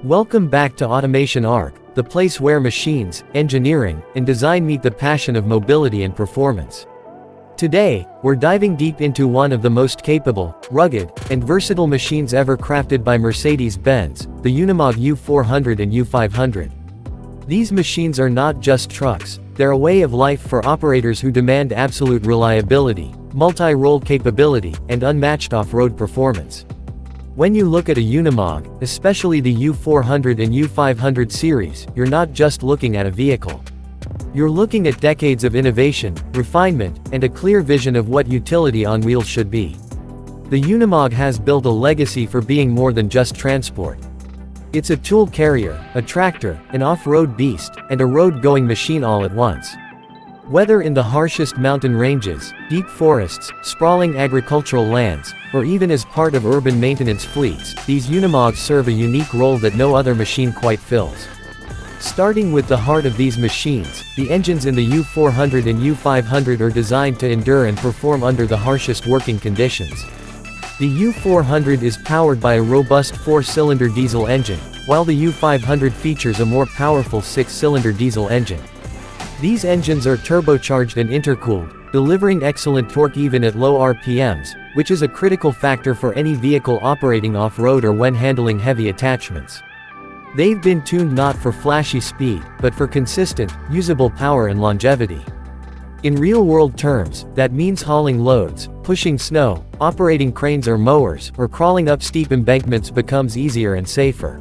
Welcome back to Automation Arc, the place where machines, engineering, and design meet the passion of mobility and performance. Today, we're diving deep into one of the most capable, rugged, and versatile machines ever crafted by Mercedes-Benz, the Unimog U400 and U500. These machines are not just trucks, they're a way of life for operators who demand absolute reliability, multi-role capability, and unmatched off-road performance. When you look at a Unimog, especially the U400 and U500 series, you're not just looking at a vehicle. You're looking at decades of innovation, refinement, and a clear vision of what utility on wheels should be. The Unimog has built a legacy for being more than just transport. It's a tool carrier, a tractor, an off-road beast, and a road-going machine all at once. Whether in the harshest mountain ranges, deep forests, sprawling agricultural lands, or even as part of urban maintenance fleets, these Unimogs serve a unique role that no other machine quite fills. Starting with the heart of these machines, the engines in the U400 and U500 are designed to endure and perform under the harshest working conditions. The U400 is powered by a robust 4-cylinder diesel engine, while the U500 features a more powerful 6-cylinder diesel engine. These engines are turbocharged and intercooled, delivering excellent torque even at low RPMs, which is a critical factor for any vehicle operating off-road or when handling heavy attachments. They've been tuned not for flashy speed, but for consistent, usable power and longevity. In real-world terms, that means hauling loads, pushing snow, operating cranes or mowers, or crawling up steep embankments becomes easier and safer.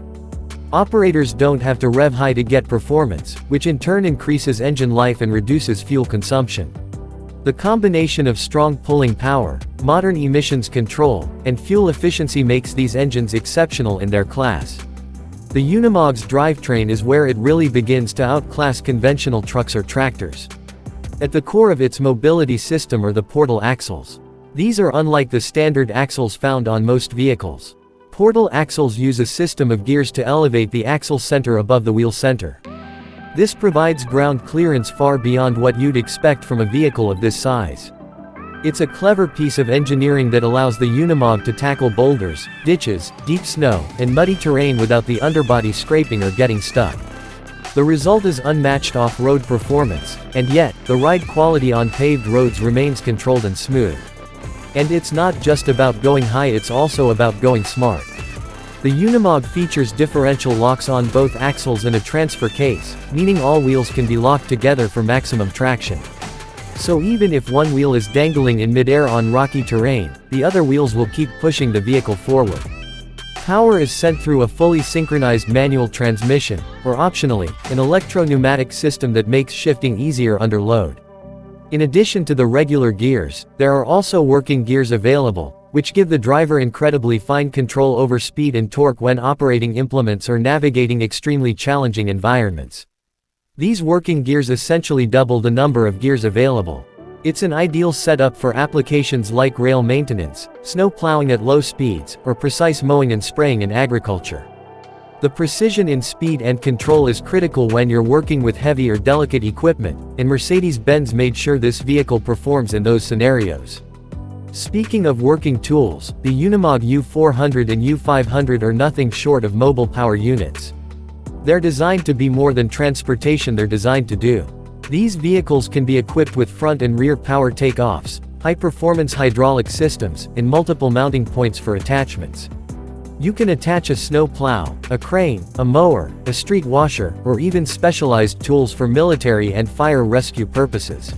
Operators don't have to rev high to get performance, which in turn increases engine life and reduces fuel consumption. The combination of strong pulling power, modern emissions control, and fuel efficiency makes these engines exceptional in their class. The Unimog's drivetrain is where it really begins to outclass conventional trucks or tractors. At the core of its mobility system are the portal axles. These are unlike the standard axles found on most vehicles. Portal axles use a system of gears to elevate the axle center above the wheel center. This provides ground clearance far beyond what you'd expect from a vehicle of this size. It's a clever piece of engineering that allows the Unimog to tackle boulders, ditches, deep snow, and muddy terrain without the underbody scraping or getting stuck. The result is unmatched off-road performance, and yet, the ride quality on paved roads remains controlled and smooth. And it's not just about going high, it's also about going smart. The Unimog features differential locks on both axles and a transfer case, meaning all wheels can be locked together for maximum traction. So even if one wheel is dangling in midair on rocky terrain, the other wheels will keep pushing the vehicle forward. Power is sent through a fully synchronized manual transmission, or optionally, an electro-pneumatic system that makes shifting easier under load. In addition to the regular gears, there are also working gears available, which give the driver incredibly fine control over speed and torque when operating implements or navigating extremely challenging environments. These working gears essentially double the number of gears available. It's an ideal setup for applications like rail maintenance, snow plowing at low speeds, or precise mowing and spraying in agriculture. The precision in speed and control is critical when you're working with heavy or delicate equipment, and Mercedes-Benz made sure this vehicle performs in those scenarios. Speaking of working tools, the Unimog U400 and U500 are nothing short of mobile power units. They're designed to be more than transportation, they're designed to do. These vehicles can be equipped with front and rear power takeoffs, high-performance hydraulic systems, and multiple mounting points for attachments. You can attach a snow plow, a crane, a mower, a street washer, or even specialized tools for military and fire rescue purposes.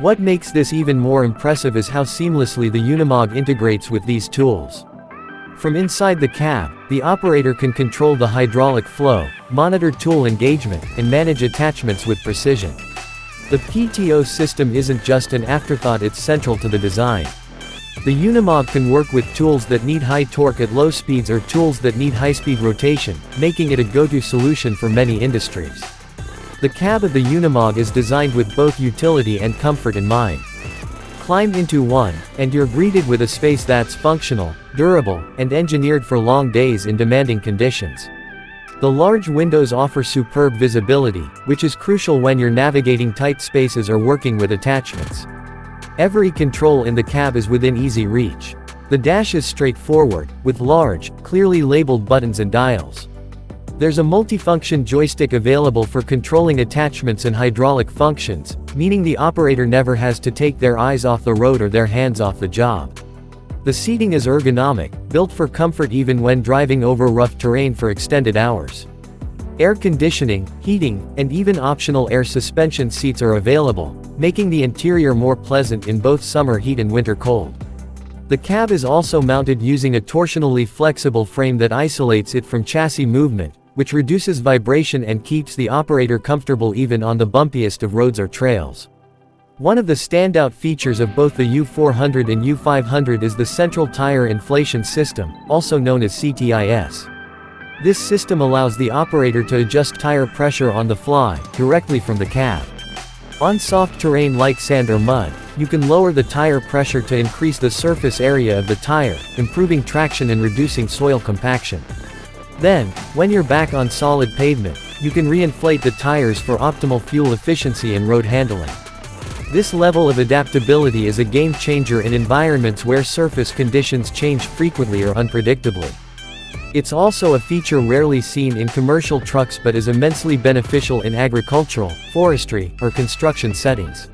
What makes this even more impressive is how seamlessly the Unimog integrates with these tools. From inside the cab, the operator can control the hydraulic flow, monitor tool engagement, and manage attachments with precision. The PTO system isn't just an afterthought, it's central to the design. The Unimog can work with tools that need high torque at low speeds or tools that need high-speed rotation, making it a go-to solution for many industries. The cab of the Unimog is designed with both utility and comfort in mind. Climb into one, and you're greeted with a space that's functional, durable, and engineered for long days in demanding conditions. The large windows offer superb visibility, which is crucial when you're navigating tight spaces or working with attachments. Every control in the cab is within easy reach. The dash is straightforward, with large, clearly labeled buttons and dials. There's a multifunction joystick available for controlling attachments and hydraulic functions, meaning the operator never has to take their eyes off the road or their hands off the job. The seating is ergonomic, built for comfort even when driving over rough terrain for extended hours. Air conditioning, heating, and even optional air suspension seats are available, making the interior more pleasant in both summer heat and winter cold. The cab is also mounted using a torsionally flexible frame that isolates it from chassis movement, which reduces vibration and keeps the operator comfortable even on the bumpiest of roads or trails. One of the standout features of both the U400 and U500 is the Central Tire Inflation System, also known as CTIS. This system allows the operator to adjust tire pressure on the fly, directly from the cab. On soft terrain like sand or mud, you can lower the tire pressure to increase the surface area of the tire, improving traction and reducing soil compaction. Then, when you're back on solid pavement, you can reinflate the tires for optimal fuel efficiency and road handling. This level of adaptability is a game changer in environments where surface conditions change frequently or unpredictably. It's also a feature rarely seen in commercial trucks but is immensely beneficial in agricultural, forestry, or construction settings.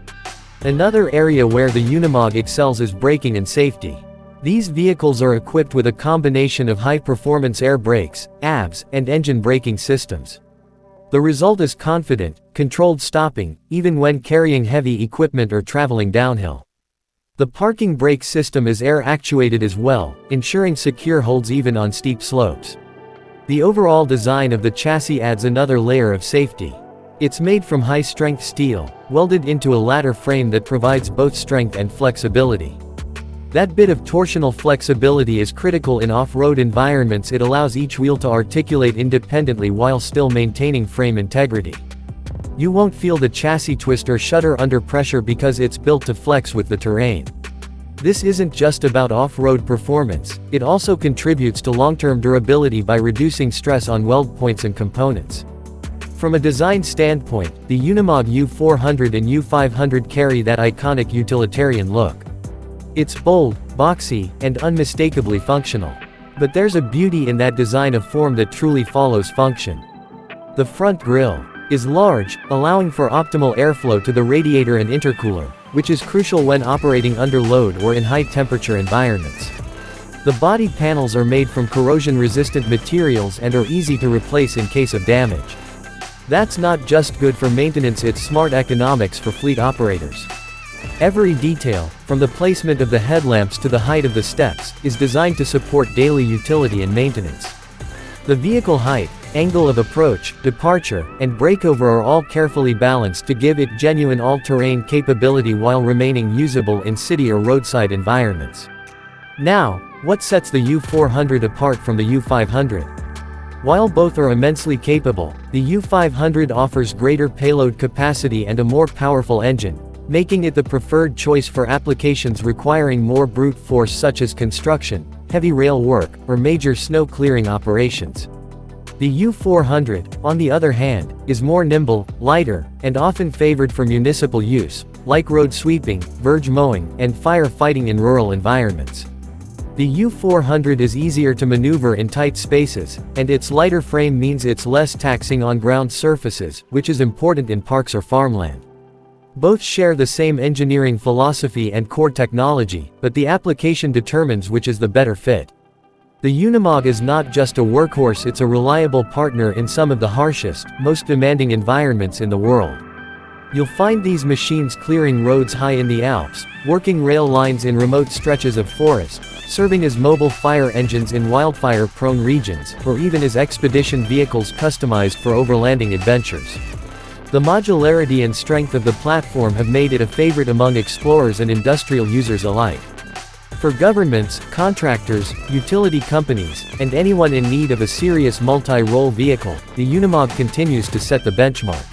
Another area where the Unimog excels is braking and safety. These vehicles are equipped with a combination of high-performance air brakes, ABS, and engine braking systems. The result is confident, controlled stopping, even when carrying heavy equipment or traveling downhill. The parking brake system is air-actuated as well, ensuring secure holds even on steep slopes. The overall design of the chassis adds another layer of safety. It's made from high-strength steel, welded into a ladder frame that provides both strength and flexibility. That bit of torsional flexibility is critical in off-road environments. It allows each wheel to articulate independently while still maintaining frame integrity. You won't feel the chassis twist or shudder under pressure because it's built to flex with the terrain. This isn't just about off-road performance, it also contributes to long-term durability by reducing stress on weld points and components. From a design standpoint, the Unimog U400 and U500 carry that iconic utilitarian look. It's bold, boxy, and unmistakably functional. But there's a beauty in that design, of form that truly follows function. The front grille is large, allowing for optimal airflow to the radiator and intercooler, which is crucial when operating under load or in high-temperature environments. The body panels are made from corrosion-resistant materials and are easy to replace in case of damage. That's not just good for maintenance, it's smart economics for fleet operators. Every detail, from the placement of the headlamps to the height of the steps, is designed to support daily utility and maintenance. The vehicle height, angle of approach, departure, and breakover are all carefully balanced to give it genuine all-terrain capability while remaining usable in city or roadside environments. Now, what sets the U400 apart from the U500? While both are immensely capable, the U500 offers greater payload capacity and a more powerful engine, making it the preferred choice for applications requiring more brute force such as construction, heavy rail work, or major snow clearing operations. The U400, on the other hand, is more nimble, lighter, and often favored for municipal use, like road sweeping, verge mowing, and firefighting in rural environments. The U400 is easier to maneuver in tight spaces, and its lighter frame means it's less taxing on ground surfaces, which is important in parks or farmland. Both share the same engineering philosophy and core technology, but the application determines which is the better fit. The Unimog is not just a workhorse, it's a reliable partner in some of the harshest, most demanding environments in the world. You'll find these machines clearing roads high in the Alps, working rail lines in remote stretches of forest, serving as mobile fire engines in wildfire-prone regions, or even as expedition vehicles customized for overlanding adventures. The modularity and strength of the platform have made it a favorite among explorers and industrial users alike. For governments, contractors, utility companies, and anyone in need of a serious multi-role vehicle, the Unimog continues to set the benchmark.